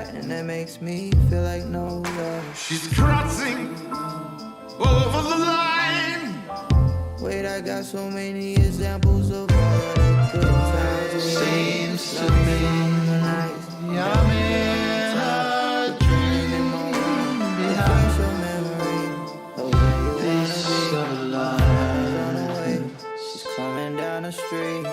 And that makes me feel like no love. She's crossing over the line. Wait, I got so many examples of all the good times. Seems to me I'm in a dream behind your memory of when you this line. She's coming down the street.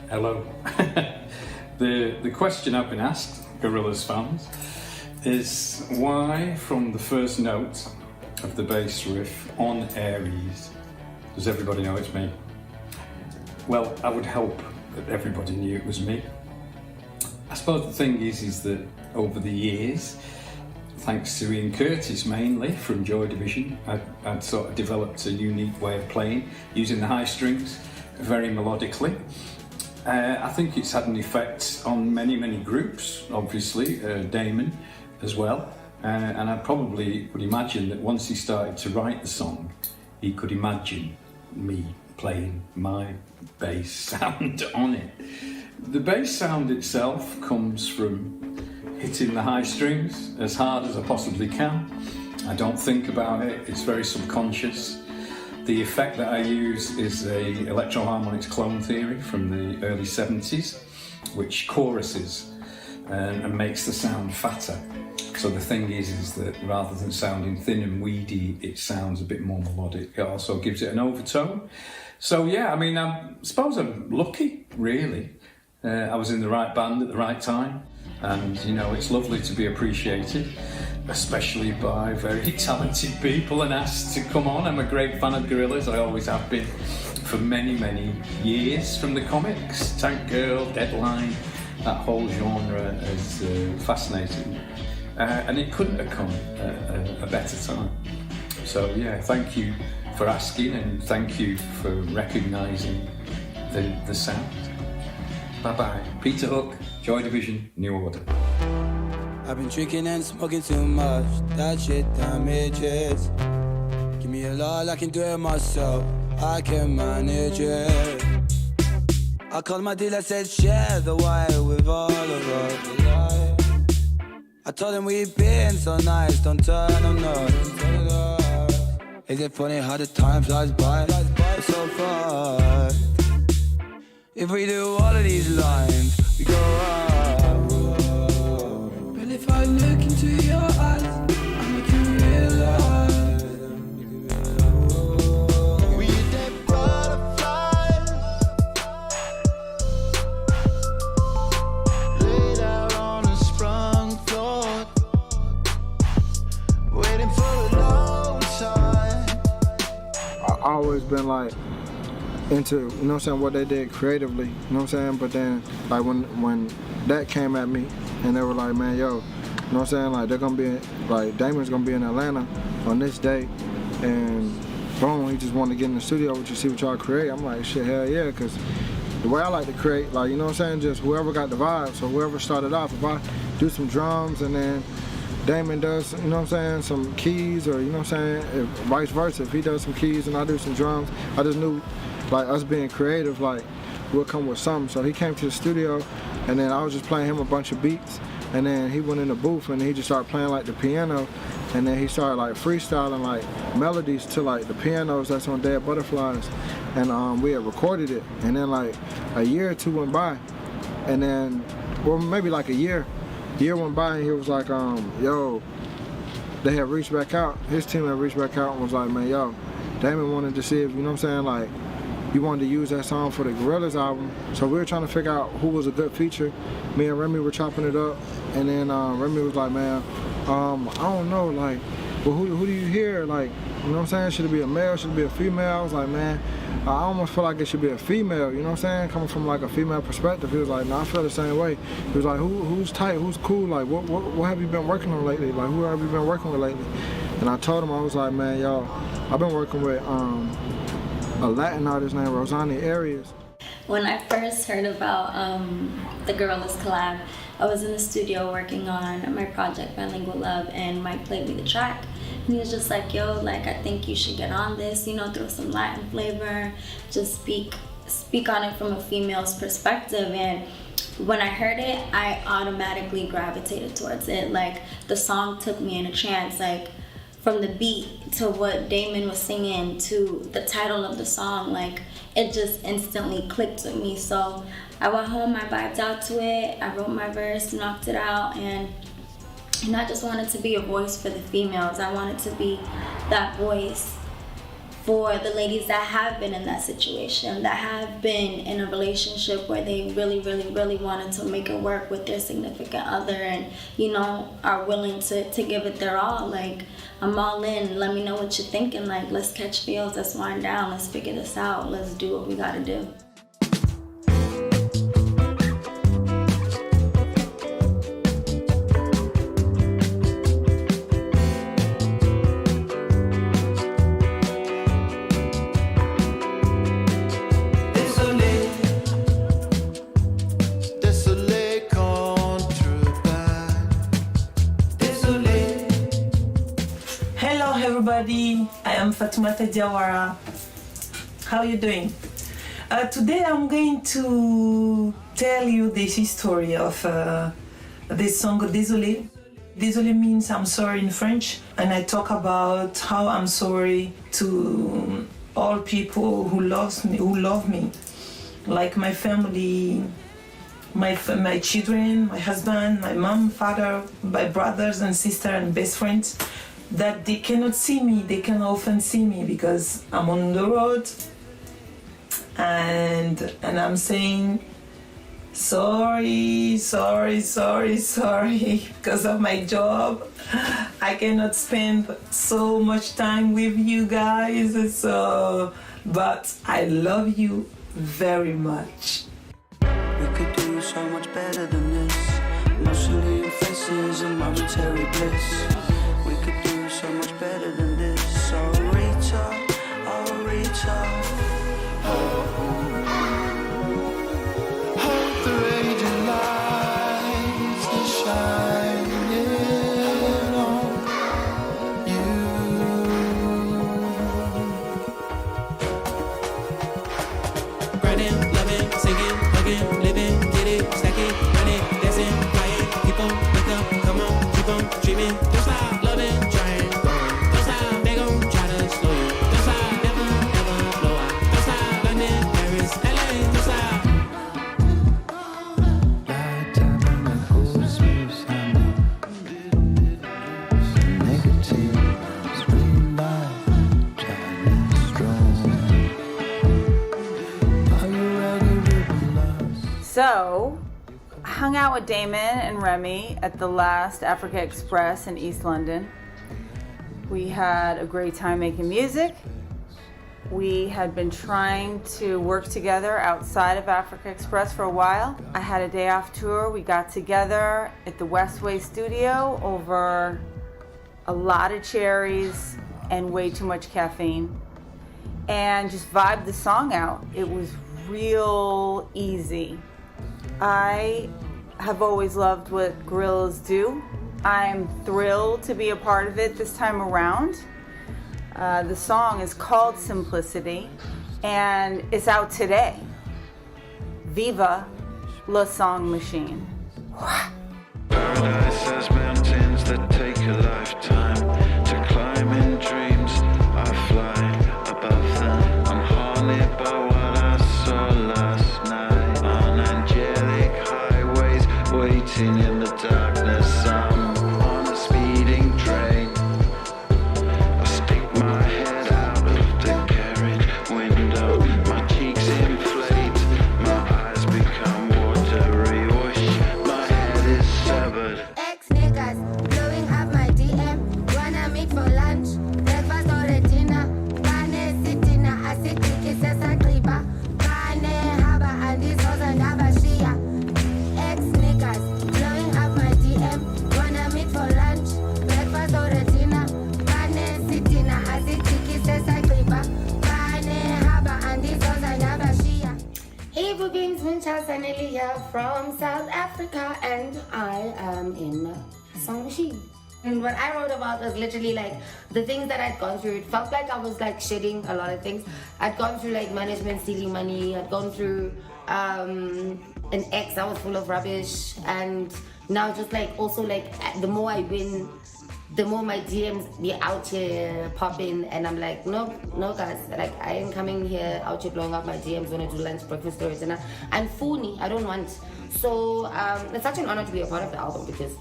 Hello. The question I've been asked, Gorillaz fans, is why from the first note of the bass riff on Aries does everybody know it's me? Well, I would hope that everybody knew it was me. I suppose the thing is that over the years, thanks to Ian Curtis mainly from Joy Division, I'd sort of developed a unique way of playing using the high strings very melodically. I think it's had an effect on many groups, obviously, Damon as well, and I probably would imagine that once he started to write the song, he could imagine me playing my bass sound on it. The bass sound itself comes from hitting the high strings as hard as I possibly can. I don't think about it, it's very subconscious. The effect that I use is a Electro Harmonics clone theory from the early 70s, which choruses and makes the sound fatter. So the thing is that rather than sounding thin and weedy, it sounds a bit more melodic. It also gives it an overtone. So yeah, I mean, I suppose I'm lucky, really. I was in the right band at the right time, and you know, it's lovely to be appreciated, especially by very talented people and asked to come on. I'm a great fan of Gorillaz, I always have been for many years, from the comics, Tank Girl, Deadline, that whole genre as fascinating. And it couldn't have come at a better time. So yeah, thank you for asking, and thank you for recognising the sound. Bye-bye. Peter Hook, Joy Division, New Order. I've been drinking and smoking too much. That shit damages. Give me a lot, I can do it myself. I can manage it. I called my dealer, said share the wire with all of us. I told him we've been so nice, don't turn on us. Is it funny how the time flies by so fast? If we do all of these lines, we go up. But if I look into your eyes, I make you realize We dead butterflies laid out on a sprung floor, waiting for a long time. I always been like into, you know what I'm saying, what they did creatively, you know what I'm saying? But then like when that came at me and they were like, man, yo, you know what I'm saying, like they're gonna be like Damon's gonna be in Atlanta on this date, and boom, he just wanted to get in the studio with you, see what y'all create. I'm like, shit, hell yeah, because the way I like to create, like, you know what I'm saying, just whoever got the vibe. So whoever started off, if I do some drums and then Damon does, you know what I'm saying, some keys, or you know what I'm saying, if, vice versa, if he does some keys and I do some drums, I just knew like us being creative, like we'll come with something. So he came to the studio and then I was just playing him a bunch of beats, and then he went in the booth and he just started playing like the piano, and then he started like freestyling like melodies to like the pianos that's on Dead Butterflies, and we had recorded it, and then like a year or two went by, and then, well, maybe like a year went by, and he was like, yo, they had reached back out, his team had reached back out and was like, man, yo, Damon wanted to see if, you know what I'm saying, like, you wanted to use that song for the Gorillaz album. So we were trying to figure out who was a good feature. Me and Remy were chopping it up, and then Remy was like, man, I don't know, like, well, who do you hear? Like, you know what I'm saying? Should it be a male? Should it be a female? I was like, man, I almost feel like it should be a female, you know what I'm saying? Coming from like a female perspective, he was like, no, I feel the same way. He was like, who's tight? Who's cool? Like, what have you been working on lately? Like, who have you been working with lately? And I told him, I was like, man, yo, I've been working with a Latin artist named Rosanne Arias. When I first heard about the Gorillaz collab, I was in the studio working on my project, Bilingual Love, and Mike played me the track. And he was just like, yo, like, I think you should get on this, you know, throw some Latin flavor, just speak on it from a female's perspective. And when I heard it, I automatically gravitated towards it. Like, the song took me in a trance, like, from the beat to what Damon was singing to the title of the song, like, it just instantly clicked with me. So I went home, I vibed out to it, I wrote my verse, knocked it out, and I just wanted to be a voice for the females. I wanted to be that voice for the ladies that have been in that situation, that have been in a relationship where they really, really, really wanted to make it work with their significant other, and, you know, are willing to give it their all. Like, I'm all in, let me know what you're thinking, like, let's catch feels, let's wind down, let's figure this out, let's do what we gotta do. Everybody, I am Fatoumata Diawara. How are you doing? Today I'm going to tell you the history of this song, Désolé. Désolé means I'm sorry in French, and I talk about how I'm sorry to all people who love me, like my family, my children, my husband, my mom, father, my brothers and sisters and best friends, that they cannot see me, they can often see me because I'm on the road, and I'm saying sorry because of my job. I cannot spend so much time with you guys, so, but I love you very much. we could do so much better than this. Emotionally in faces and momentary bliss. We could do so much better than this. So reach up, oh reach up. Hold the raging lights and shine it on you. Grinding, loving, singing, hugging, living, get it, stack it, run it, dancing, flying, keep on, wake up, come on, keep on dreaming. Don't stop loving, trying, growing. Don't stop, they gon' try to slow you. Don't stop, never, ever blow out. Don't stop, London, Paris, LA, don't stop. So, I hung out with Damon and Remy at the last Africa Express in East London. We had a great time making music. We had been trying to work together outside of Africa Express for a while. I had a day off tour. We got together at the Westway studio over a lot of cherries and way too much caffeine and just vibed the song out. It was real easy. I have always loved what Gorillaz do. I'm thrilled to be a part of it this time around. The song is called Simplicity and it's out today. Viva La Song Machine. Paradise has mountains that take a lifetime to climb in dreams. I fly above them. I'm haunted by what I saw last night on angelic highways, waiting in the darkness. I'm on a speeding train. I stick my head out of the carriage window. My cheeks inflate, my eyes become watery. Whoosh, my head is severed. Ex niggas blowing up my DM. Wanna meet for lunch, breakfast or dinner. Bane sitting a city kisses a clipper. Bane haba and this house and abashia. Ex niggas blowing up my DM. Wanna meet for lunch, breakfast or dinner. Bane sitting a city kisses a clipper. Bane haba and this house and abashia. Hey bookings, Winchell Sanelli here from South Africa, and I am in Song Machine. And what I wrote about was literally like the things that I'd gone through. It felt like I was like shedding a lot of things. I'd gone through like management stealing money. I'd gone through an ex that was full of rubbish, and now just like also like the more I win, the more my DMs be out here popping, and I'm like, no guys, like I ain't coming here out here blowing up my DMs when I do lunch, breakfast, stories, and I'm phony. I don't want. So it's such an honor to be a part of the album because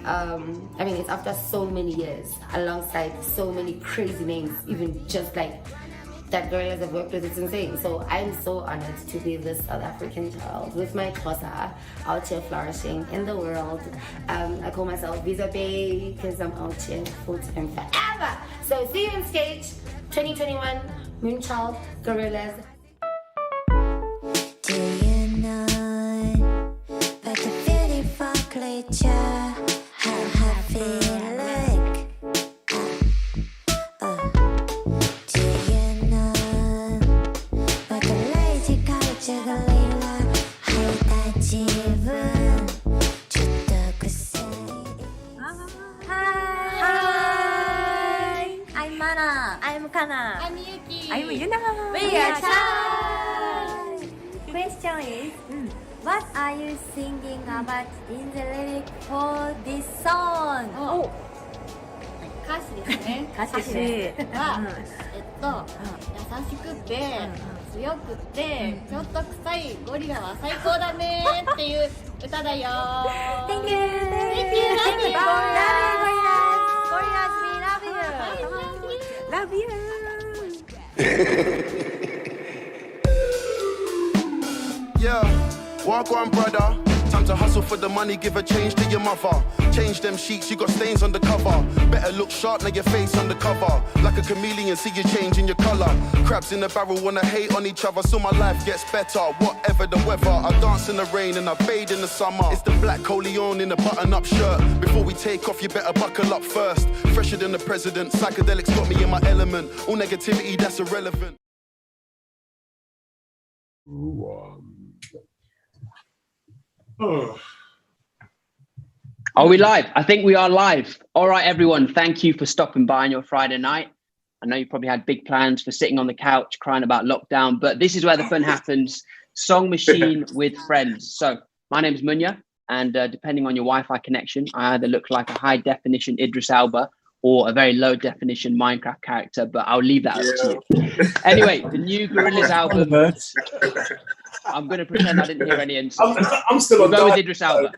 I mean it's after so many years alongside so many crazy names, even just like that Gorillaz have worked with. It's insane. So I'm so honored to be this South African child with my Xhosa out here flourishing in the world. I call myself Visa Bay because I'm out here full time forever. So see you on stage 2021 Moonchild Gorillaz. Do you know that the beautiful creature how I feel like? Do you know what the lazy culture gorilla how that even Hi, I'm Mana. I'm Kana. I'm Yuki. I'm Yuna. We are Chai. Question is, what are you singing about in the lyric for this song? 歌詞ですね。歌詞ですね。は、優しくて、強くて、ちょっと臭いゴリラは最高だねっていう歌だよ。Thank you. Thank you. Love you. Love you. Yeah, walk on, brother. I'm to hustle for the money, give a change to your mother. Change them sheets, you got stains on the cover. Better look sharp, now your face on the cover. Like a chameleon, see you change in your color. Crabs in the barrel wanna hate on each other, so my life gets better, whatever the weather. I dance in the rain and I bathe in the summer. It's the black Coleon in a button-up shirt. Before we take off, you better buckle up first. Fresher than the president, psychedelics got me in my element. All negativity, that's irrelevant. Are we live? I think we are live. All right, everyone. Thank you for stopping by on your Friday night. I know you probably had big plans for sitting on the couch crying about lockdown, but this is where the fun happens. Song Machine with Friendz. So my name is Munya, and depending on your Wi-Fi connection, I either look like a high definition Idris Elba or a very low definition Minecraft character, but I'll leave that up to you. Anyway, the new Gorillaz album. I'm going to pretend I didn't hear any answers. I'm still on. We'll go with Idris Elba.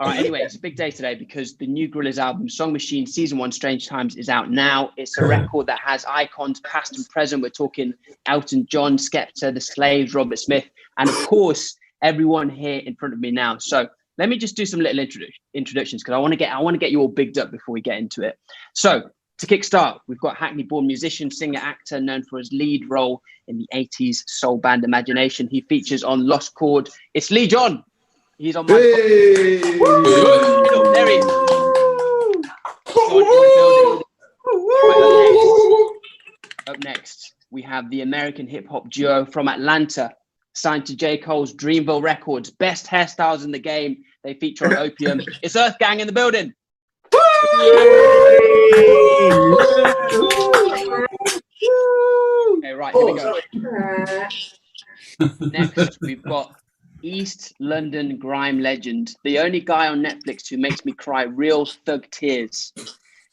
All right, anyway, it's a big day today because the new Gorillaz album, Song Machine Season 1 Strange Times, is out now. It's a record that has icons past and present. We're talking Elton John, Skepta, The Slaves, Robert Smith, and of course, everyone here in front of me now. So let me just do some little introductions because I want to get you all bigged up before we get into it. So to kickstart, we've got Hackney-born musician, singer, actor, known for his lead role in the 80s soul band Imagination. He features on Lost Chord. It's Lee John. He's on my there he is. Up next, we have the American hip-hop duo from Atlanta, signed to J. Cole's Dreamville Records. Best hairstyles in the game. They feature on Opium. It's Earth Gang in the building. Okay, right, here we go. Next, we've got East London grime legend, the only guy on Netflix who makes me cry real thug tears.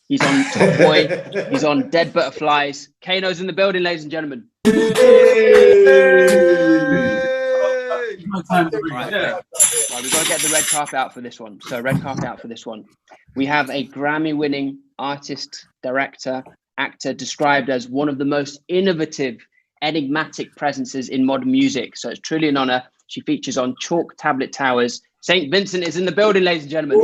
He's on Top Boy. He's on Dead Butterflies. Kano's in the building, ladies and gentlemen. Right, we've got to get the red carpet out for this one. So red carpet out for this one. We have a Grammy-winning artist, director, actor described as one of the most innovative, enigmatic presences in modern music. So it's truly an honor. She features on Chalk Tablet Towers. St. Vincent is in the building, ladies and gentlemen.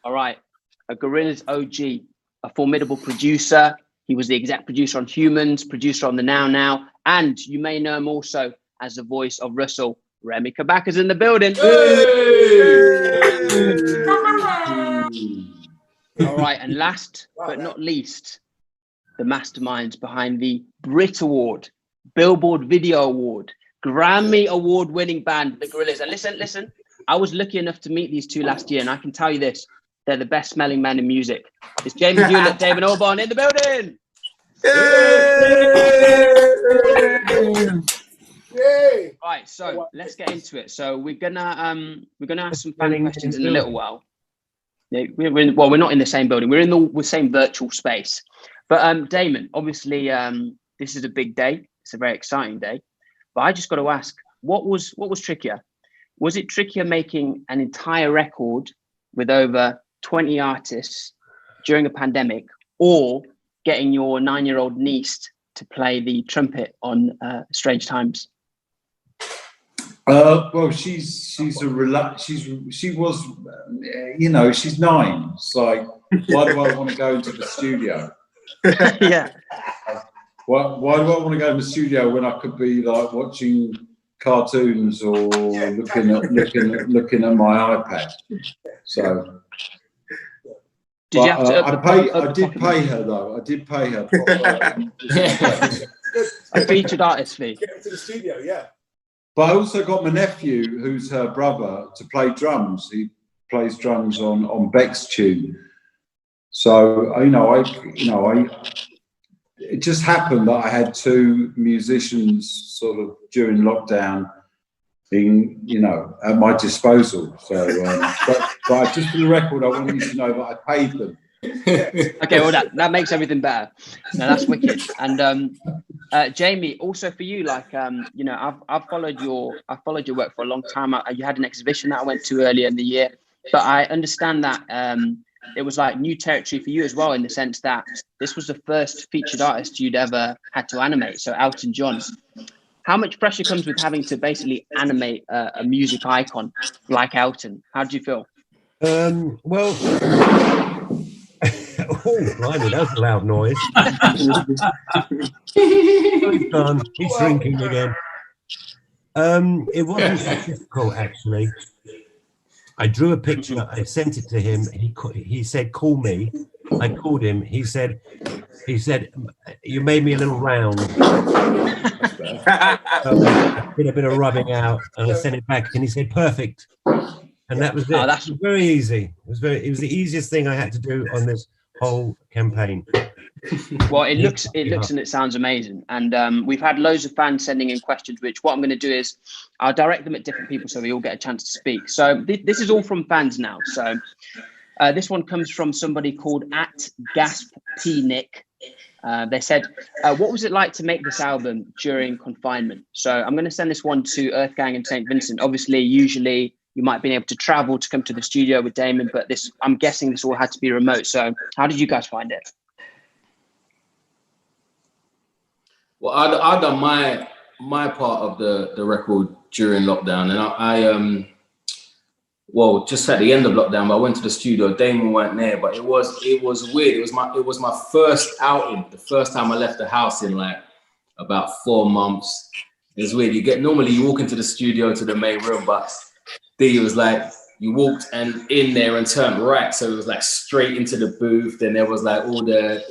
All right, a Gorillaz OG, a formidable producer. He was the exec producer on Humans, producer on the Now Now, and you may know him also as the voice of Russell. Remy Kabaka's in the building. All right, and last but not least, the masterminds behind the Brit Award, Billboard Video Award, Grammy Award-winning band, the Gorillaz. And listen, I was lucky enough to meet these two last year, and I can tell you this, they're the best-smelling men in music. It's Jamie Hewlett, David Orban in the building. Yay! All right, so let's get into it. So we're gonna ask some fan questions in a little while. Yeah, we're not in the same building. We're in the same virtual space. But Damon, obviously, this is a big day. It's a very exciting day. But I just got to ask, what was trickier? Was it trickier making an entire record with over 20 artists during a pandemic, or getting your 9-year-old niece to play the trumpet on Strange Times? Well, she was, she's 9. It's like, why do I want to go into the studio? Yeah. Why do I want to go in the studio when I could be like watching cartoons or looking at my iPad? So. Did you have to I did pay her though. I did pay her. A featured artist fee. Get to the studio, yeah. But I also got my nephew, who's her brother, to play drums. He plays drums on Beck's tune. So it just happened that I had 2 musicians sort of during lockdown being, at my disposal. So, but just for the record, I want you to know that I paid them. Okay, well that makes everything better. No, that's wicked. And Jamie, also for you, like I've followed your work for a long time. You had an exhibition that I went to earlier in the year, but I understand that it was like new territory for you as well, in the sense that this was the first featured artist you'd ever had to animate. So Elton John. How much pressure comes with having to basically animate a music icon like Elton? How do you feel? Well, oh, blimey, that's a loud noise. He's gone. He's shrinking again. It wasn't that difficult, actually. I drew a picture. I sent it to him. He said, "Call me." I called him. He said, "You made me a little round." Did a bit of rubbing out, and I sent it back, and he said, "Perfect." And that was it. Oh, that's it was very easy. It was the easiest thing I had to do on this whole campaign. Well, it looks and it sounds amazing. And we've had loads of fans sending in questions, which what I'm going to do is I'll direct them at different people so we all get a chance to speak. So this is all from fans now. So this one comes from somebody called @GaspPNick. They said, what was it like to make this album during confinement? So I'm going to send this one to Earth Gang and St. Vincent. Obviously, usually you might have been able to travel to come to the studio with Damon, but I'm guessing this all had to be remote. So how did you guys find it? Well, I done my part of the record during lockdown, and I well, just at the end of lockdown, I went to the studio. Damon weren't there, but it was weird. It was my first outing, the first time I left the house in like about 4 months. It was weird. Normally you walk into the studio to the main room, but it was like you walked and in there and turned right, so it was like straight into the booth. Then there was like all the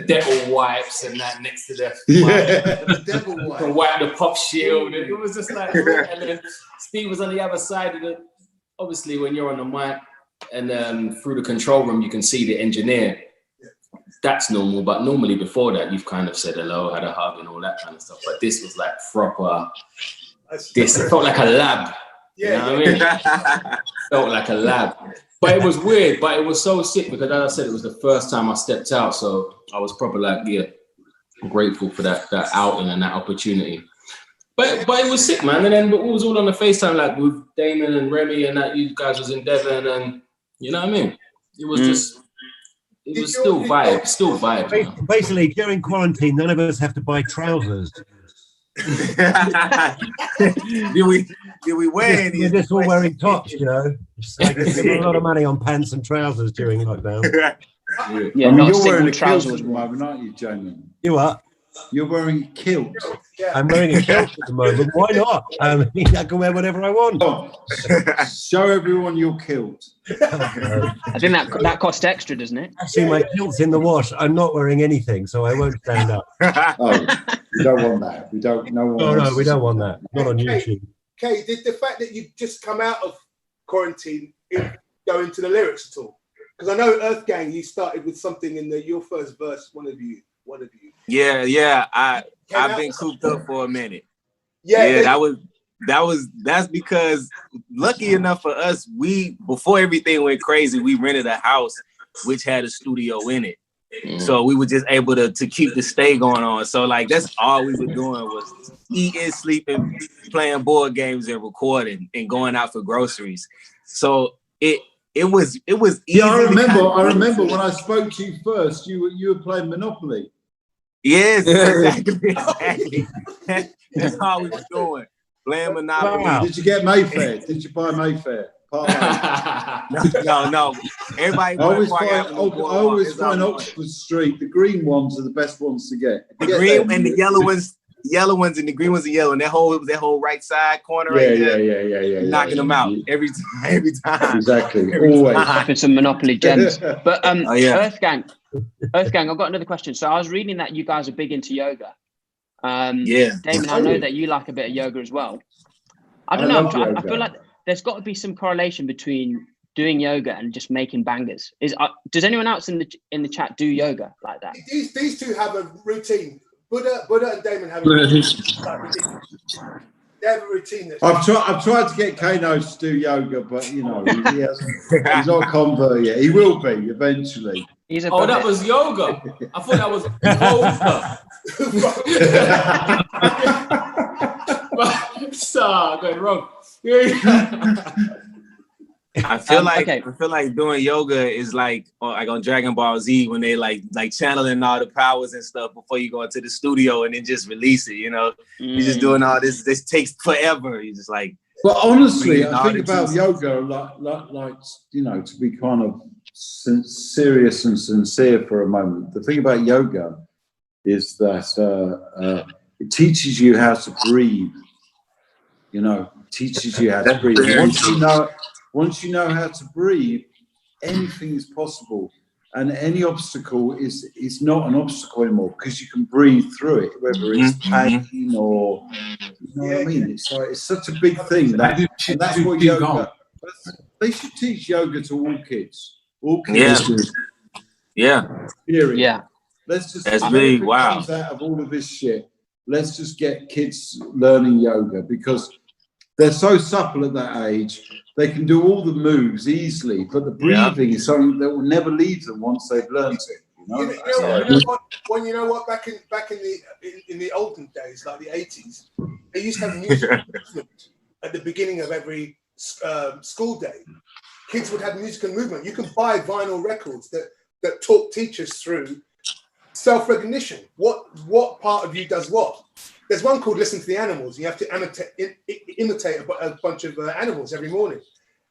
devil wipes and that next to the devil wipes to wipe the pop shield, and it was just like. And then Steve was on the other side of the. Obviously, when you're on the mic and through the control room, you can see the engineer. That's normal, but normally before that, you've kind of said hello, had a hug, and all that kind of stuff. But this was like proper. It felt like a lab. Yeah, you know what I mean? Felt like a lab. But it was weird, but it was so sick because, as I said, it was the first time I stepped out. So I was probably like, grateful for that outing and that opportunity. But it was sick, man. And then it was all on the FaceTime, like with Damon and Remy, and that you guys was in Devon, and you know what I mean? It was just, it was still vibe. Basically, during quarantine, none of us have to buy trousers. Did we wear any? We're just all wearing tops, you know. Like, a lot of money on pants and trousers during lockdown. Yeah, I mean, you're wearing a kilt at the moment, aren't you, Jamie? You what? You're wearing a kilt. I'm wearing a kilt at the moment. Why not? I can wear whatever I want. Show everyone your kilt. I think that costs extra, doesn't it? Actually, my kilt's in the wash. I'm not wearing anything, so I won't stand up. Oh, we don't want that. We don't. No, we don't want that. Not on YouTube. Okay, did the fact that you just come out of quarantine go into the lyrics at all? Because I know Earth Gang, you started with something in your first verse. One of you. Yeah. I've been cooped up for a minute. Yeah, that's because lucky enough for us, before everything went crazy, we rented a house which had a studio in it. So we were just able to keep the stay going on. So like that's all we were doing was eating, sleeping, playing board games, and recording and going out for groceries. So it was easy. Yeah, I remember when I spoke to you first, you were playing Monopoly. Yes, exactly. That's all we were doing. Playing Monopoly. Wow. Did you get Mayfair? Did you buy Mayfair? No. Everybody. I always find Oxford Street. The green ones are the best ones to get. The green and the yellow ones, and the green ones are yellow. And that whole right side corner. Yeah. Knocking them out every time. Exactly. Always. Popping some Monopoly gems. But Earth Gang, I've got another question. So I was reading that you guys are big into yoga. Damon, I know that you like a bit of yoga as well. I don't know. I feel like there's got to be some correlation between doing yoga and just making bangers. Does anyone else in the chat do yoga like that? These two have a routine. Buddha and Damon have a routine. They have a routine. I've tried to get Kano to do yoga, but he's not a convert yet. He will be eventually. That was yoga. I thought that was yoga. Going wrong. I feel like doing yoga is like on Dragon Ball Z when they like channeling all the powers and stuff before you go into the studio and then just release it. You know, you're just doing all this. This takes forever. You just like. But honestly, I think about yoga like you know, to be kind of serious and sincere for a moment. The thing about yoga is that it teaches you how to breathe. You know, teaches you how to breathe. Once you know how to breathe, anything is possible, and any obstacle is not an obstacle anymore because you can breathe through it, whether it's pain or you know what I mean. It's like it's such a big thing that's what yoga. They should teach yoga to all kids. All kids. Yeah. Period. Yeah. Let's just that's really comes out of all of this shit. Let's just get kids learning yoga because they're so supple at that age. They can do all the moves easily, but the breathing is something that will never leave them once they've learned it. You know what? Back in the olden days, like the 80s, they used to have music at the beginning of every school day. Kids would have musical movement. You can buy vinyl records that talk teachers through self-recognition. What part of you does what? There's one called Listen to the Animals. You have to imitate a bunch of animals every morning.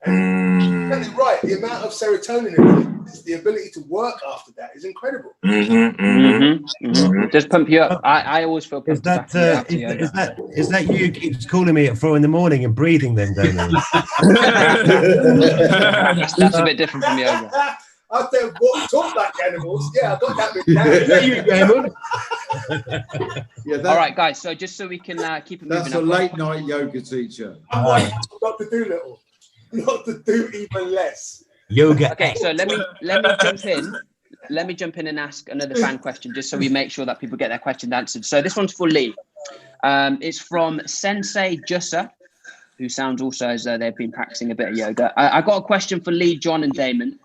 And that's right. The amount of serotonin is the ability to work after that is incredible. Just pump you up. I always feel pumped up. Is that you keeps calling me at 4 a.m. and breathing then, Damon? That's a bit different from yoga. I said, talk like animals. Yeah, I got that bit down. All right, guys. So just so we can keep it moving. That's a late night yoga teacher. Dr. Doolittle. Not to do even less. Yoga. Okay, so let me jump in. Let me jump in and ask another fan question, just so we make sure that people get their questions answered. So this one's for Lee. It's from Sensei Jussa, who sounds also as though they've been practicing a bit of yoga. I got a question for Lee, John, and Damon.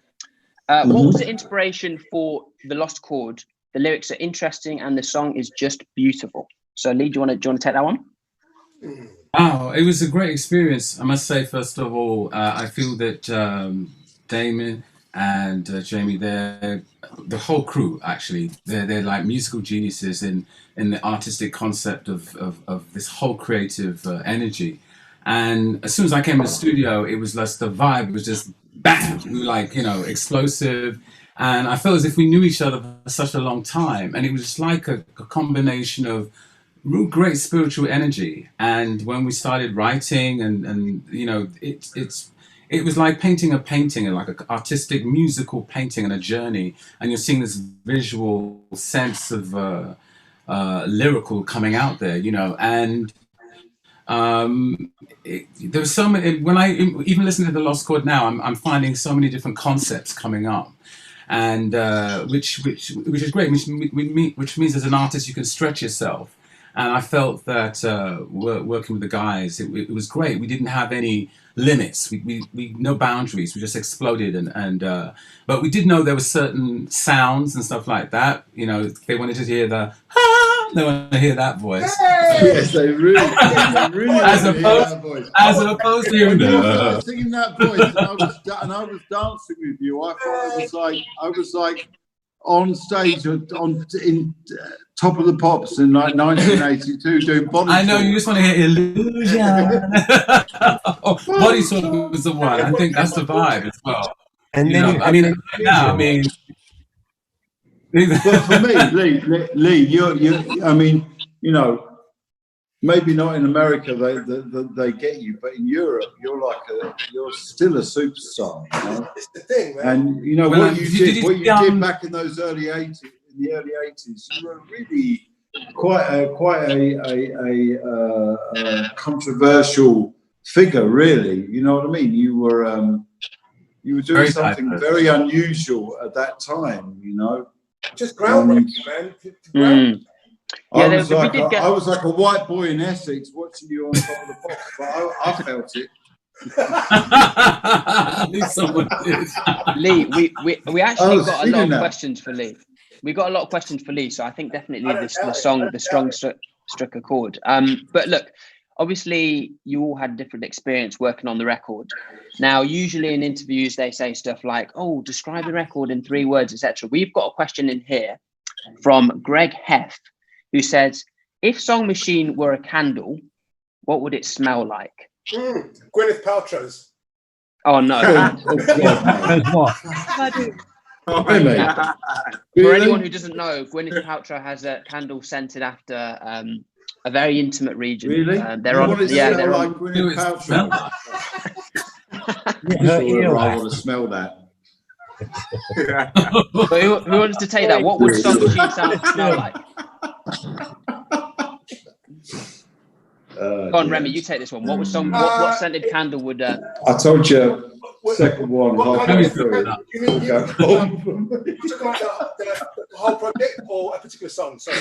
What was the inspiration for The Lost Chord? The lyrics are interesting and the song is just beautiful. So Lee, do you want to take that one? Oh, it was a great experience. I must say, first of all, I feel that Damon and Jamie, the whole crew, actually, they're like musical geniuses in the artistic concept of this whole creative energy. And as soon as I came to the studio, it was just the vibe was just bam, we were like, you know, explosive. And I felt as if we knew each other for such a long time. And it was just like a combination of real great spiritual energy. And when we started writing and you know, it was like painting a painting, and like an artistic musical painting and a journey. And you're seeing this visual sense of lyrical coming out there, you know. And there was so many, when I even listen to The Lost Chord now, I'm finding so many different concepts coming up. And which is great, which means as an artist you can stretch yourself. And I felt that working with the guys, it was great. We didn't have any limits. We no boundaries. We just exploded. But we did know there were certain sounds and stuff like that. You know, they wanted to hear the they want to hear that voice. Yes, they really as opposed to when you started singing that voice, and I was dancing with you. I thought I was like on stage in Top of the Pops in like 1982 doing body. I know you just want to hear Illusion. Body Talk was the one. I think that's the vibe as well. And then but for me, Lee, you I mean, you know, maybe not in America they get you, but in Europe you're still a superstar. You know? It's the thing, man. And you know what you did back in those early 80s, in the early 80s, you were really quite a controversial figure, really. You know what I mean? You were doing something very unusual at that time. You know, just groundbreaking, man. I was like a white boy in Essex watching you on Top of the Pops, but I felt it. At least someone did. Lee, we actually got a lot of questions for Lee. We got a lot of questions for Lee, so I think definitely the song, The Strong Struck a Chord. But look, obviously you all had a different experience working on the record. Now, usually in interviews, they say stuff like, oh, describe the record in 3 words, etc. We've got a question in here from Greg Heff, who says, if Song Machine were a candle, what would it smell like? Gwyneth Paltrow's. Oh, no. What? For anyone who doesn't know, Gwyneth Paltrow has a candle scented after a very intimate region. Really? They're on. Yeah, they're on. Gwyneth Paltrow. I want to smell that. who wants to take that? What would Song Machine smell like? Go on, Remy, you take this one. What was what scented candle would? I told you. Second one. You talking about the whole project or a particular song? Sorry.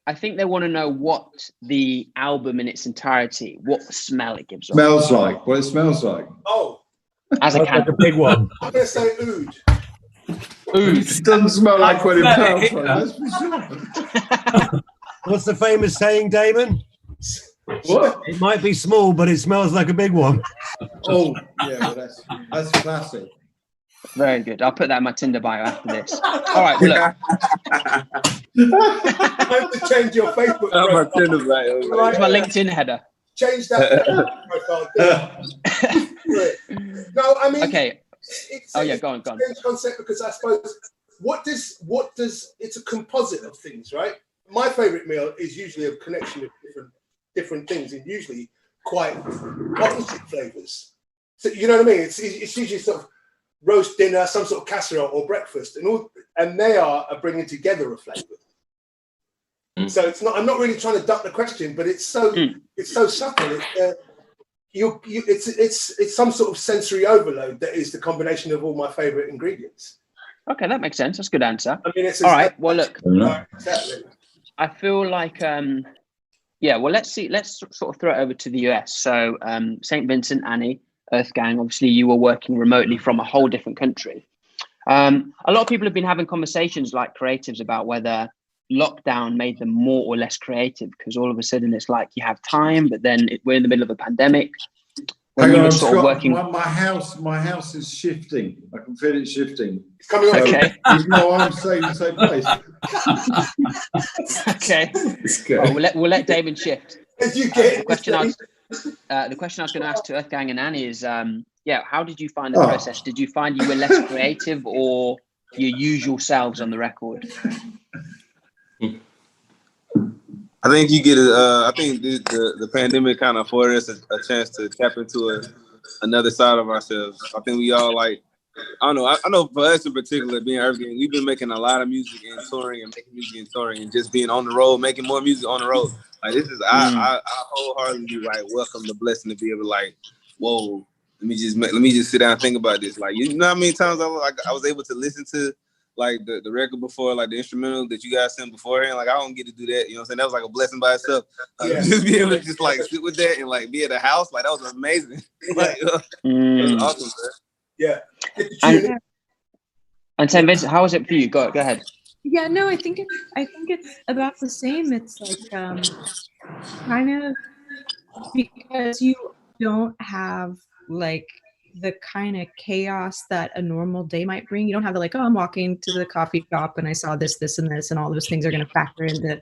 I think they want to know what the album in its entirety, what smell it gives off. Smells like. What it smells like. Oh. As a candle. Like a big one. I'm going to say oud. It doesn't smell like what it smells like. What's the famous saying, Damon? What? It might be small, but it smells like a big one. Oh, yeah, well, that's classic. Very good. I'll put that in my Tinder bio after this. All right, well, look. I have to change your Facebook profile. It's my LinkedIn header. Change that profile. No, I mean, okay. Go on. Strange concept, because I suppose what does it's a composite of things, right? My favorite meal is usually a connection of different things, and usually quite opposite flavors. So you know what I mean? It's usually sort of roast dinner, some sort of casserole or breakfast, and they are bringing together a flavor. So it's not. I'm not really trying to duck the question, but it's so subtle. It's some sort of sensory overload that is the combination of all my favorite ingredients. Okay, that makes sense. That's a good answer. I mean, it's all right. Well, look. Exactly. I feel like, well, let's sort of throw it over to the US. So St. Vincent, Annie, Earth Gang, obviously you were working remotely from a whole different country. A lot of people have been having conversations like creatives about whether lockdown made them more or less creative, because all of a sudden it's like you have time, but then we're in the middle of a pandemic. Hang on, Scott, my house is shifting. I can feel it shifting. It's coming on. Okay. No, I'm staying in the same place. Okay. Well, we'll let Damon shift. The question I was going to ask to Earth Gang and Annie is, how did you find the process? Did you find you were less creative or your usual selves on the record? I think you get I think the pandemic kind of afforded us a chance to tap into another side of ourselves. I think we all I know for us in particular, being everything, we've been making a lot of music and touring and making music and touring and just being on the road, making more music on the road. Like this is I wholeheartedly welcome the blessing to be able to whoa, let me just sit down and think about this. Like, you know how many times I was able to listen to the record before, the instrumental that you guys sent beforehand. I don't get to do that. You know what I'm saying? That was a blessing by itself. Just be able to just sit with that and be at the house. That was amazing. It was awesome, man. Yeah. And St. Vincent, how was it for you? Go ahead. Yeah, no, I think it's about the same. It's kind of because you don't have the kind of chaos that a normal day might bring. You don't have the I'm walking to the coffee shop and I saw this, and this, and all those things are going to factor into,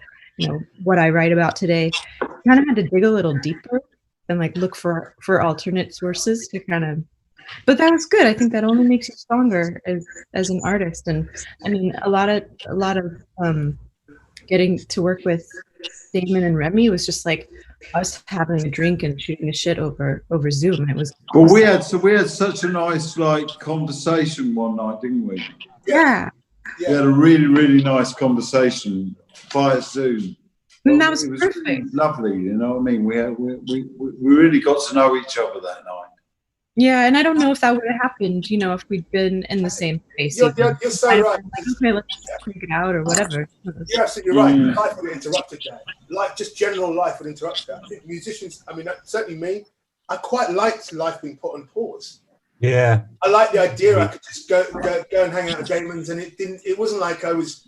what I write about today. I kind of had to dig a little deeper and look for alternate sources to kind of, but that was good. I think that only makes you stronger as an artist. And I mean, a lot of getting to work with Damon and Remy was just us having a drink and shooting a shit over Zoom. It was well, we had such a nice conversation one night, didn't we? Yeah. We had a really, really nice conversation via Zoom. And that was it was perfect. Lovely, you know what I mean? We really got to know each other that night. Yeah, and I don't know if that would have happened, if we'd been in the same space. You're so right. Okay, let's freak it out or whatever. You're absolutely right. Life would have interrupted that. Just general life would interrupt that. I think musicians, certainly me, I quite liked life being put on pause. Yeah. I like the idea I could just go and hang out at Damon's, and it wasn't like I was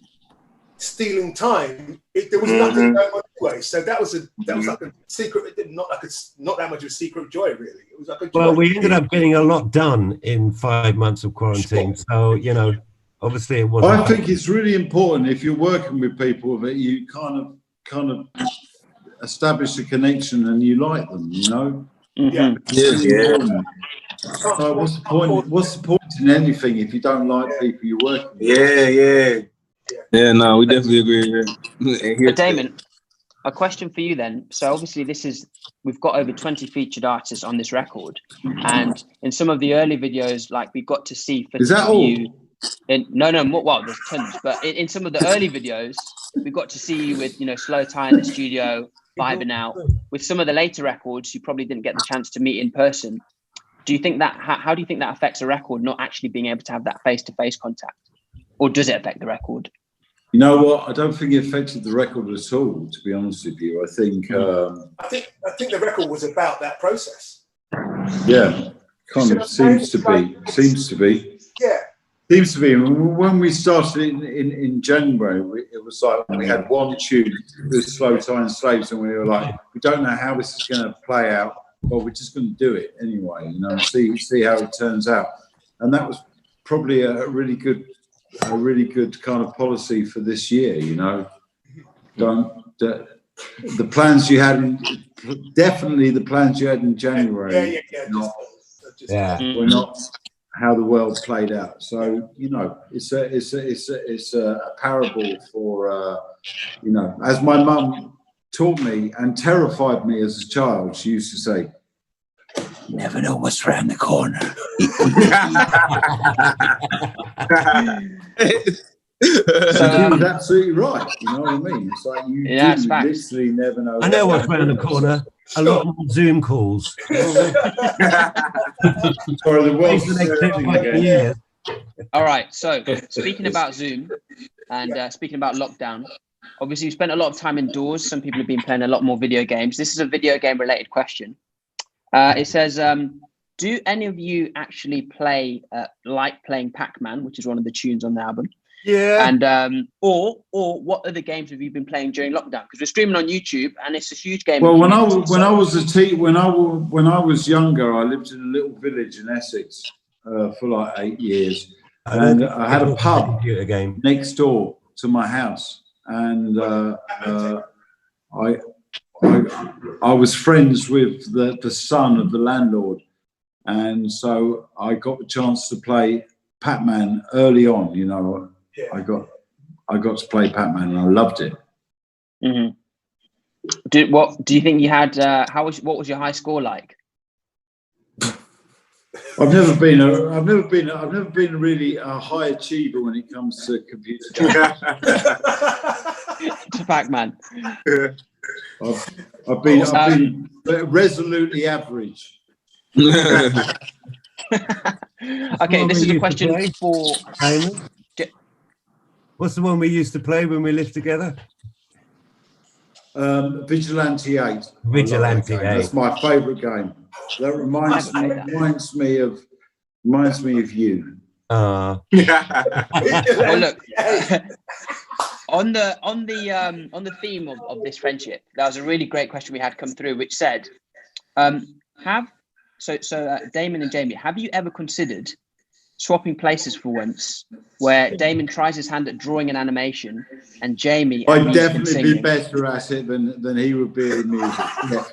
stealing time, there was nothing going on anyway. So that was like a secret, not that much of a secret joy, really. It was like a joy. Well, we ended up getting a lot done in 5 months of quarantine. So, you know, obviously it wasn't. I think it's really important if you're working with people that you kind of establish a connection and you like them, you know? Yeah. So what's the point? What's the point in anything if you don't like people you're working with? Yeah, no, we definitely agree. But Damon, a question for you then. So obviously we've got over 20 featured artists on this record, and in some of the early videos, like we got to see Is that all? Well, there's tons, but in some of the early videos, we got to see you with, you know, Slow Tie in the studio, vibing out. With some of the later records, you probably didn't get the chance to meet in person. Do you think that, how do you think that affects a record not actually being able to have that face-to-face contact? Or does it affect the record? You know what? I don't think it affected the record at all, to be honest with you. I think I think the record was about that process. Yeah, kind of seems to be. Yeah. Seems to be. When we started in January, it was like we had one tune with Slow Tie and Slaves, and we were like, we don't know how this is going to play out, but we're just going to do it anyway, you know, see how it turns out. And that was probably a really good kind of policy for this year, you know. The plans you had definitely the plans you had in January were not how the world played out. So, you know, it's a parable for you know, as my mum taught me and terrified me as a child. She used to say, "Never know what's around the corner." So he was absolutely right. You know what I mean? It's like you literally never know. I know what's around the corner. A lot more Zoom calls. All right. So speaking about Zoom and speaking about lockdown, obviously you spent a lot of time indoors. Some people have been playing a lot more video games. This is a video game related question. It says, do any of you actually play like playing Pac-Man, which is one of the tunes on the album? Yeah. And or what other games have you been playing during lockdown? Because we're streaming on YouTube, and it's a huge game. Well, when I was younger, I lived in a little village in Essex for like 8 years, and I had a pub next door to my house, and I was friends with the son of the landlord, and so I got the chance to play Pac-Man early on. You know, I got to play Pac-Man, and I loved it. Mm-hmm. What do you think you had? What was your high score like? I've never been really a high achiever when it comes to computer games. To Pac-Man. I've been resolutely average. Okay, this is a question for. What's the one we used to play when we lived together? Vigilante 8. Vigilante 8. That's my favourite game. That reminds me of you. Well, look, on the theme of this friendship, that was a really great question we had come through, which said, Damon and Jamie, have you ever considered swapping places for once, where Damon tries his hand at drawing an animation and Jamie... I'd definitely be better at it than he would be in music. No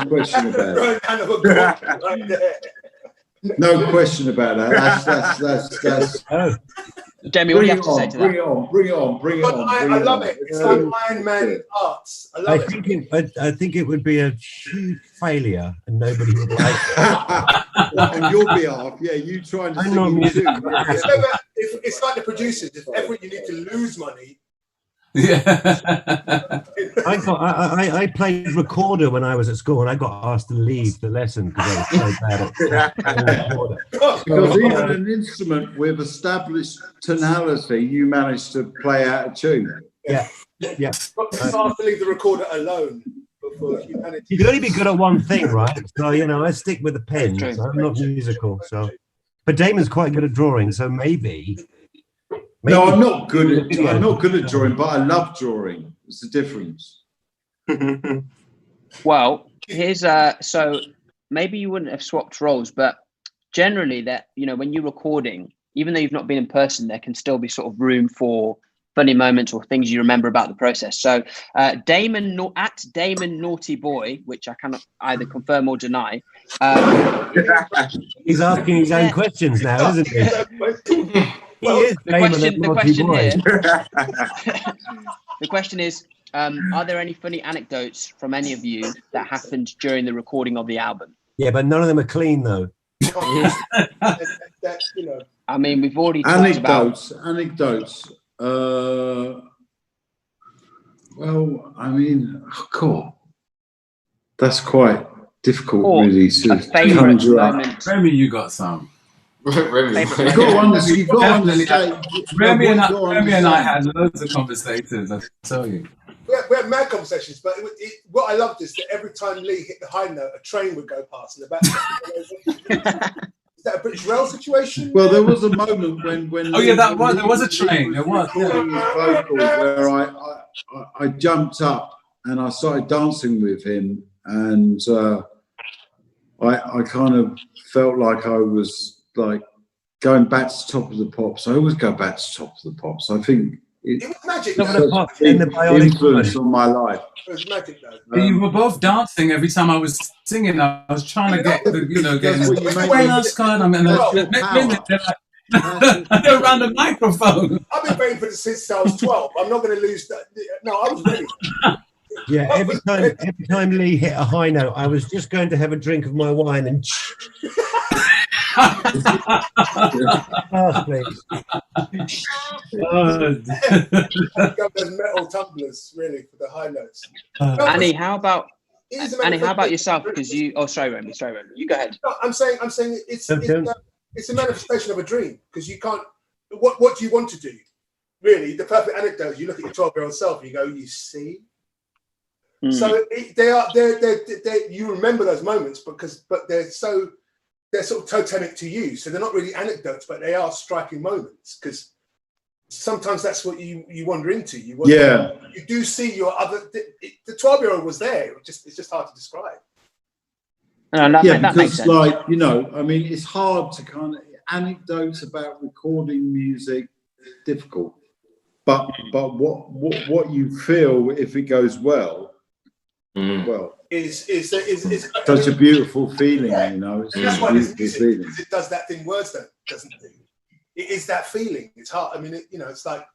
question about it. No question about that. That's Jamie, what do you have to say to that? Bring it on. I love it. It's like Iron Man arts. I think it would be a huge failure, and nobody would like it. On your behalf, yeah, you trying to sing in tune. It's like the producers. If ever you need to lose money. Yeah. I played recorder when I was at school, and I got asked to leave the lesson because I was so bad at recorder. Because even an instrument with established tonality, you managed to play out a tune. Yeah. You can't leave the recorder alone. You can only be good at one thing, right? So, you know, I stick with the pen. So I'm not musical. So, but Damon's quite good at drawing, so maybe No, I'm not good at drawing, but I love drawing. It's the difference. Well, here's so maybe you wouldn't have swapped roles, but generally that, you know, when you're recording, even though you've not been in person, there can still be sort of room for funny moments or things you remember about the process. So Damon Naughty Boy, which I cannot either confirm or deny. He's asking his own questions now, isn't he? The question is, are there any funny anecdotes from any of you that happened during the recording of the album? Yeah, but none of them are clean though. That, you know. I mean, we've already talked about anecdotes. Well, I mean, God, that's quite difficult, really. To conjure up. Remy, you got some. Remy and I had loads of conversations, I tell you. We had mad conversations, but what I loved is that every time Lee hit the high note, a train would go past in the background. Is that a British Rail situation? Well, there was a moment when oh yeah, there was a train. There was vocal where I jumped up and I started dancing with him, and I kind of felt like I was like going back to Top of the Pops. I always go back to Top of the Pops. I think it was magic. Influence on my life. It was magic, though. You were both dancing every time I was singing. I was trying to get the, you know, getting they're around the microphone. I've been waiting for this since I was 12. I'm not going to lose that. No, I was ready. Yeah, every time Lee hit a high note, I was just going to have a drink of my wine and. Oh, please. Those metal tumblers, really, for the high notes. Annie, how about yourself? Because you. Oh, sorry, Remy. You go ahead. No, I'm saying it's a manifestation of a dream, because you can't. What do you want to do? Really, the perfect anecdote. You look at your 12-year-old self, and you go, "You see." So you remember those moments but they're sort of totemic to you. So they're not really anecdotes, but they are striking moments, because sometimes that's what you wander into. You do see your other. The 12-year-old was there. It's just hard to describe. Because like, you know, I mean, it's hard to kind of anecdotes about recording music, difficult. But what you feel if it goes well. Well, is such a beautiful feeling, you know. It's that's a why beautiful music, feeling. because it does that thing words doesn't do. It is that feeling. It's hard. I mean, it's like.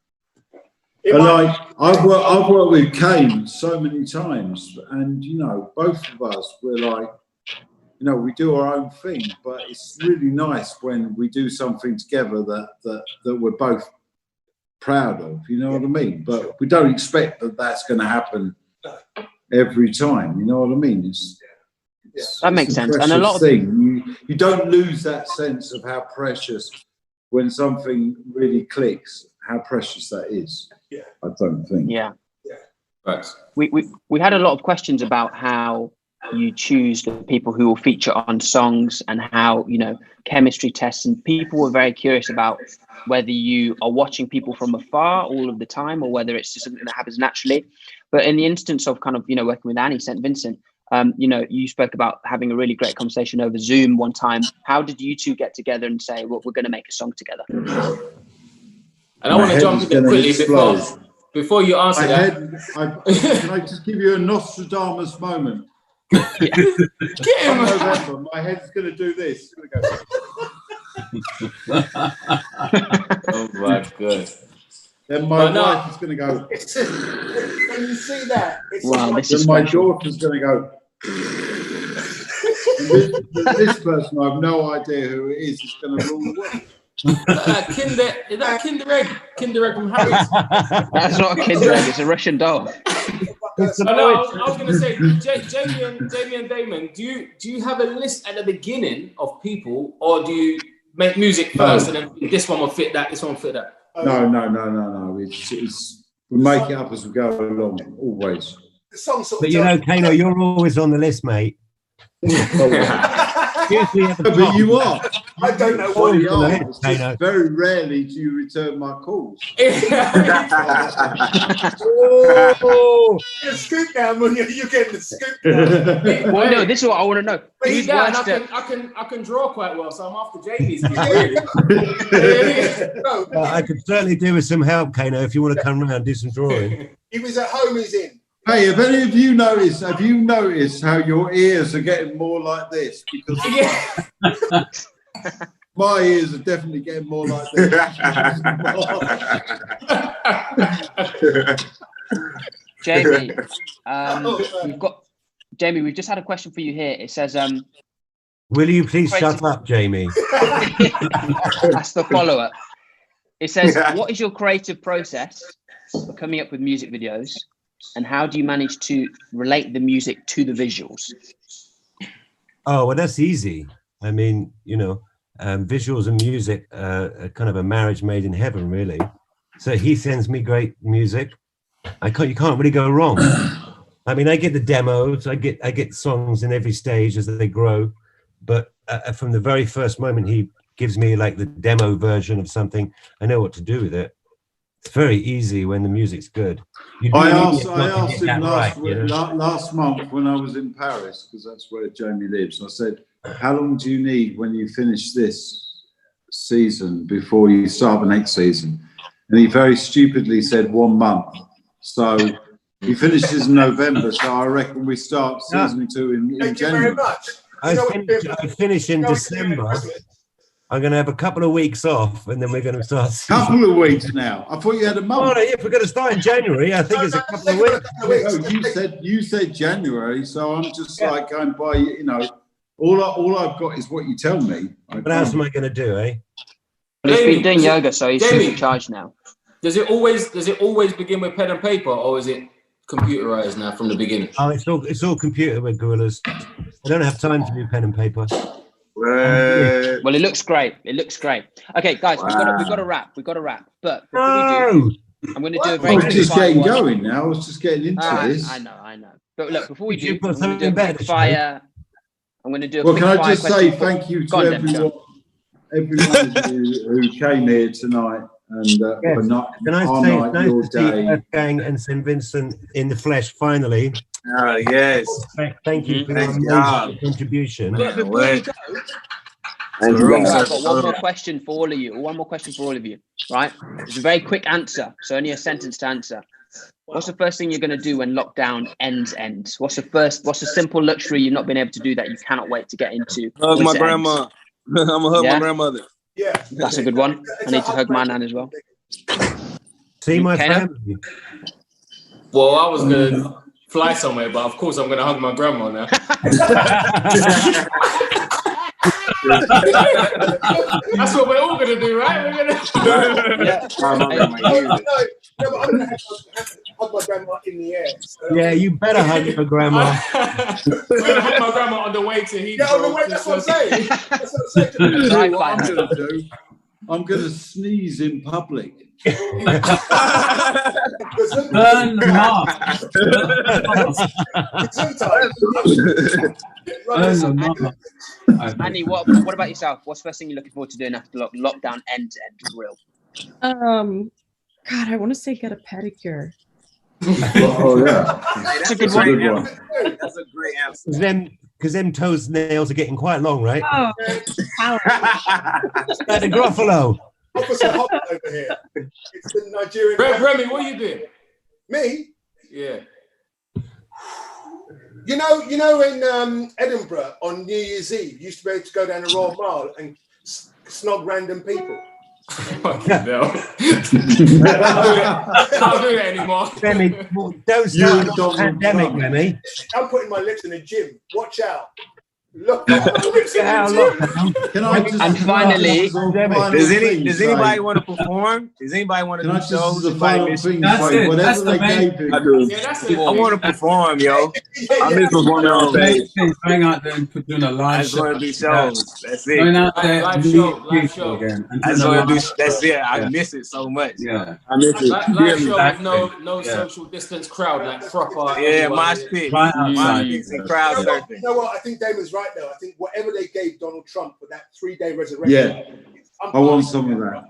I've worked with Kane so many times, and you know, both of us we're like, you know, we do our own thing, but it's really nice when we do something together that we're both proud of. You know what I mean? But we don't expect that that's going to happen every time, you know what I mean? That makes sense. And a lot of thing you don't lose that sense of how precious when something really clicks, how precious that is. Yeah, I don't think. Yeah. Right. We had a lot of questions about how you choose the people who will feature on songs and how, you know, chemistry tests, and people were very curious about whether you are watching people from afar all of the time or whether it's just something that happens naturally. But in the instance of kind of, you know, working with Annie St. Vincent, you know, you spoke about having a really great conversation over Zoom one time. How did you two get together and say, well, we're going to make a song together? And I want to jump in quickly before you answer that. Can I just give you a Nostradamus moment? Get him. November, my head's going to do this. It's going to go. Oh my God. Then my wife is going to go. When you see that, then my daughter's going to go. this person, I have no idea who it is. It's going to rule the world. Is that Kinder Egg? Kinder Egg from Harry's? That's not a Kinder Egg. It's a Russian doll. I was going to say, Jamie and Damon, do you have a list at the beginning of people, or do you make music first and then this one will fit that, this one will fit that? No. It's we make it up as we go along, always. But you know, Kano, you're always on the list, mate. Seriously, at the But top. you are. I don't know Well, what you are. It's I just know. very rarely do you return my calls. Oh, the scoop now, man. You're getting the scoop now. Well, no, this is what I want to know. But Who's Dan, worse to- I can draw quite well, so I'm after Jamie's gift, really. I could certainly do with some help, Kano, if you want to come round and do some drawing. He was at home, he's in. Hey, have any of you noticed? Have you noticed how your ears are getting more like this? Because my ears are definitely getting more like this. Jamie, we've just had a question for you here. It says, Will you please shut up, Jamie? that's the follow-up. It says, what is your creative process for coming up with music videos, and how do you manage to relate the music to the visuals? Oh, well, that's easy. I mean, visuals and music are kind of a marriage made in heaven, really. So he sends me great music. You can't really go wrong. I mean, I get the demos, I get songs in every stage as they grow, but from the very first moment he gives me like the demo version of something, I know what to do with it. It's very easy when the music's good. I asked him last month when I was in Paris, because that's where Jamie lives. I said, how long do you need when you finish this season before you start the next season? And he very stupidly said 1 month. So he finishes in November, so I reckon we start season 2 in January. I finish in December. I'm going to have a couple of weeks off, and then we're going to start. Couple of weeks now. I thought you had a month. Oh, no, if we're going to start in January, I think it's a couple of weeks. Oh, you said January, so I'm just like going by. All I've got is what you tell me. What else am I going to do, eh? Well, he's been doing yoga, so he's in charge now. Does it always begin with pen and paper, or is it computerized now from the beginning? Oh, it's all computer with Gorillaz. I don't have time to do pen and paper. Well, it looks great. Okay, guys, we've got to wrap. But before we do, I'm going to do a very I was just getting one. going now. I was just getting into this. I know. But look, before we do, You've got I'm going to do something a better quick to fire. I'm going to do a Well, quick can I fire just say question. thank you Go to on then, everyone who came here tonight and for not Can I our say night, it's nice your to see day. Earth Gang and St. Vincent in the flesh finally. Yes. Thank you for your Thank amazing God. contribution. I've got one more question for all of you. Right? It's a very quick answer, so only a sentence to answer. What's the first thing you're going to do when lockdown ends? What's the simple luxury you've not been able to do that you cannot wait to get into? Hug my grandma. I'm gonna hug my grandmother. Yeah, that's a good one. I need to hug my nan as well. See my Kano? family. Well, I was gonna fly somewhere, but of course I'm gonna hug my grandma now. That's what we're all gonna do, right? We're gonna. I'm gonna hug my grandma in the air. So. Yeah, you better hug your grandma. We're gonna hug my grandma on the way to Heathrow. Yeah, on the way. That's what I'm saying. That's what I'm saying. What I'm gonna do, I'm gonna sneeze in public. Burn them up. Annie, what about yourself? What's the first thing you're looking forward to doing after lockdown ends? Real. God, I want to say get a pedicure. Oh yeah, that's a good one. That's a great answer. Because them toes nails are getting quite long, right? Oh, like the Gruffalo. Officer Hobbit over here. It's the Nigerian. Remy, what are you doing? Me? Yeah. You know, in Edinburgh on New Year's Eve, you used to be able to go down the Royal Mile and snog random people. Fucking hell. Can't do that anymore. Remy, don't start a pandemic, Remy. I'm putting my lips in the gym. Watch out. Look at my lips in the gym. And finally, does anybody want to perform? Does anybody want to do shows? The final thing, That's the main thing. I want to perform, yo. I miss performing on stage. Going out there and doing a live I just want to do shows. That's it. Going out there Live and show, meet live people show. again. And I just doing a want to do. live That's it. I Yeah. miss it so much. Yeah. I miss it. Live show Exactly. with no social distance crowd, like proper. Yeah, mosh pit, Right mosh outside. pits and crowd surfing. You know what? I think Damon's right. right though. I think whatever they gave Donald Trump for that 3-day resurrection. Yeah, I want some of that.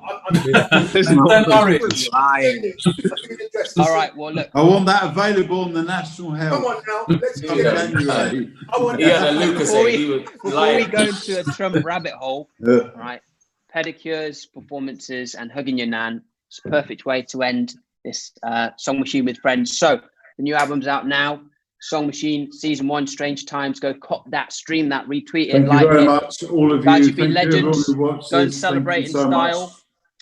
All right, well, look. I want that available on the National Health. Come on now, let's get it. January. Before we go into a Trump rabbit hole, right? Pedicures, performances, and hugging your nan. It's a perfect way to end this Song Machine with Friendz. So the new album's out now. Song Machine Season 1, Strange Times. Go cop that, stream that, retweet it, Thank like you very it. much, all of Glad you. you've been Thank you everyone legends. who watched Go and this. celebrate Thank in you so style.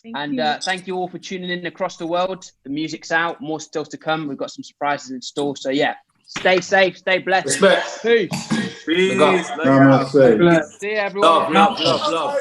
much. Thank you all for tuning in across the world. The music's out, more still to come. We've got some surprises in store. So yeah, stay safe, stay blessed. Respect. Peace. Peace. Namaste. See you, everyone. Love.